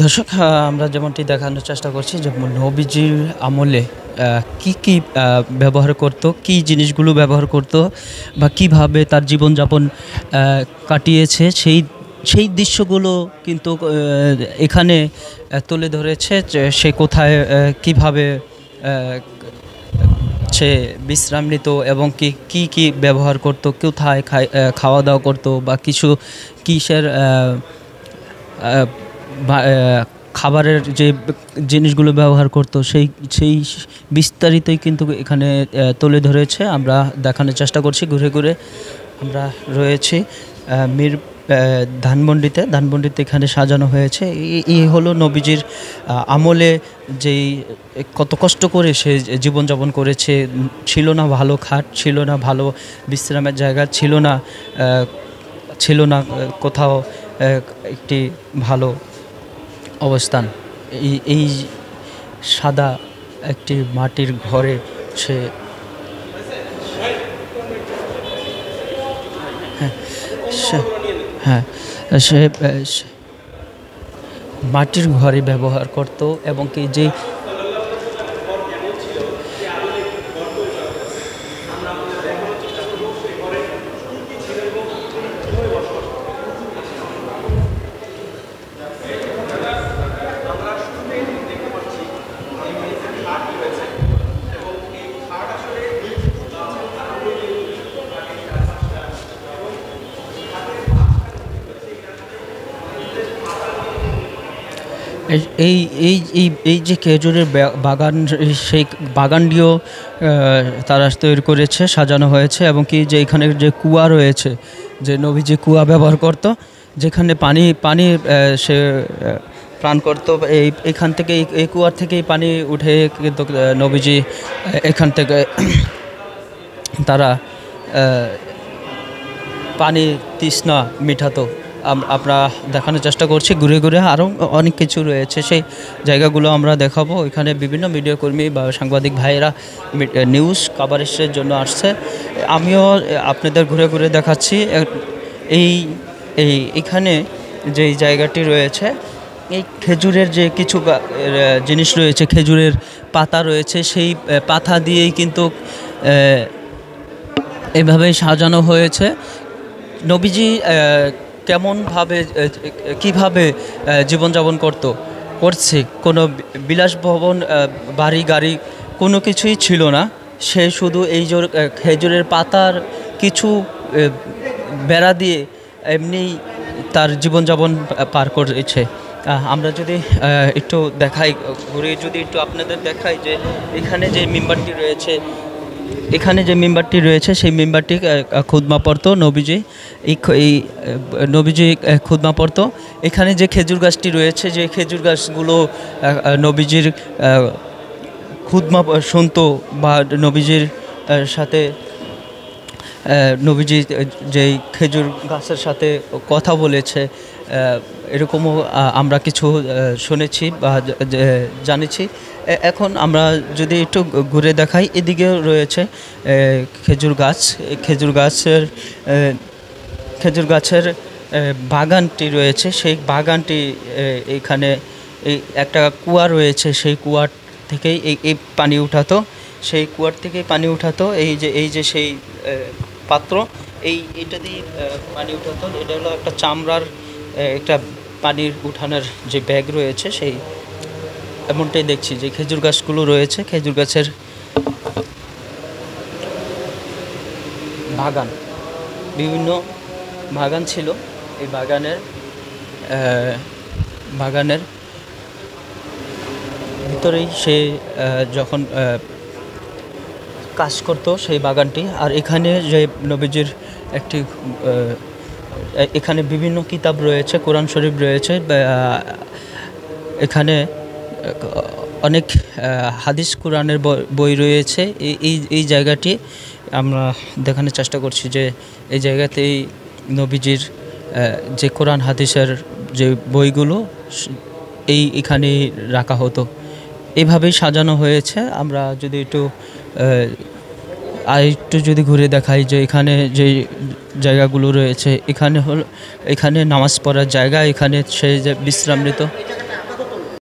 দর্শক, আমরা যেমনটি দেখানোর চেষ্টা করছি যে নবীজির আমলে কি ব্যবহার করতো, কি জিনিসগুলো ব্যবহার করতো বা কিভাবে তার জীবনযাপন কাটিয়েছে, সেই দৃশ্যগুলো কিন্তু এখানে তুলে ধরেছে যে সে কোথায় কিভাবে সে বিশ্রাম নিত এবং কি ব্যবহার করতো, কোথায় খাওয়া দাওয়া করতো বা কিসের আহ, খাবারের যে জিনিসগুলো ব্যবহার করতো সেই বিস্তারিতই কিন্তু এখানে তুলে ধরেছে। আমরা দেখানোর চেষ্টা করছি ঘুরে ঘুরে। আমরা রয়েছি মীর ধানমন্ডিতে এখানে সাজানো হয়েছে। এই হলো নবীজির আমলে যেই কত কষ্ট করে সে জীবনযাপন করেছে। ছিল না ভালো খাট, ছিল না ভালো বিশ্রামের জায়গা, ছিল না কোথাও একটি ভালো অবস্থান। এই সাদা একটি মাটির ঘরে সে হ্যাঁ হ্যাঁ সে মাটির ঘরে ব্যবহার করত এবং কি যে এই এই এই এই যে খেজুরের বাগান, সেই বাগানটিও তারা তৈরি করেছে, সাজানো হয়েছে এবং কি যে এখানে যে কুয়া রয়েছে, যে নবীজি কুয়া ব্যবহার করত, যেখানে পানি পানি সে পান করতো। এইখান থেকে এই কুয়ার থেকেই পানি উঠে কিন্তু নবীজি এখান থেকে তারা পানি তৃষ্ণা মিটাতো। আমরা দেখানোর চেষ্টা করছি ঘুরে ঘুরে। আরও অনেক কিছু রয়েছে, সেই জায়গাগুলো আমরা দেখাবো। এখানে বিভিন্ন মিডিয়া কর্মী বা সাংবাদিক ভাইয়েরা নিউজ কাভারেজের জন্য আসছে। আমিও আপনাদের ঘুরে ঘুরে দেখাচ্ছি। এখানে যে জায়গাটি রয়েছে, এই খেজুরের যে কিছু জিনিস রয়েছে, খেজুরের পাতা রয়েছে, সেই পাতা দিয়েই কিন্তু এভাবেই সাজানো হয়েছে। নবীজি কেমনভাবে কীভাবে জীবনযাপন করছে, কোনো বিলাসভবন বাড়ি গাড়ি কোনো কিছুই ছিল না। সে শুধু এই যে খেজুরের পাতার কিছু বেড়া দিয়ে এমনিই তার জীবনযাপন পার করেছে। আমরা যদি একটু দেখাই, ঘুরে যদি একটু আপনাদের দেখাই যে এখানে যে মেম্বারটি রয়েছে সেই মেম্বারটি খুদমা পড়তো নবীজি। এই নবীজি খুদমা পড়তো। এখানে যে খেজুর গাছটি রয়েছে, যে খেজুর গাছগুলো নবীজির খুদমা শুনতো বা নবীজির সাথে নবীজি যেই খেজুর গাছের সাথে কথা বলেছে, এরকমও আমরা কিছু শুনেছি বা জানেছি। এখন আমরা যদি একটু ঘুরে দেখাই, এদিকেও রয়েছে খেজুর গাছের বাগানটি রয়েছে। সেই বাগানটি এখানে এই একটা কুয়া রয়েছে, সেই কুয়ার থেকেই এই পানি উঠাতো। সেই কুয়ার থেকেই পানি উঠাতো। এই যে সেই পাত্র, এইটা দিয়ে পানি উঠাতো। এটা হলো একটা চামড়ার একটা পানির উঠানোর যে ব্যাগ রয়েছে, সেই এমনটাই দেখছি যে খেজুর গাছগুলো রয়েছে। খেজুর গাছের বাগান, বিভিন্ন বাগান ছিল। এই বাগানের ভিতরেই সে যখন কাজ করতো সেই বাগানটি। আর এখানে যে নবীজির একটি এখানে বিভিন্ন কিতাব রয়েছে, কোরআন শরীফ রয়েছে। এখানে অনেক হাদিস কোরআনের বই রয়েছে। এই জায়গাটি আমরা দেখানোর চেষ্টা করছি যে এই জায়গাতেই নবীজির যে কোরআন হাদিসের যে বইগুলো এখানে রাখা হতো। এইভাবেই সাজানো হয়েছে। আমরা যদি একটু যদি ঘুরে দেখাই যে এখানে যে জায়গাগুলো রয়েছে, এখানে নামাজ পড়ার জায়গা, এখানে সে যে বিশ্রাম নিত।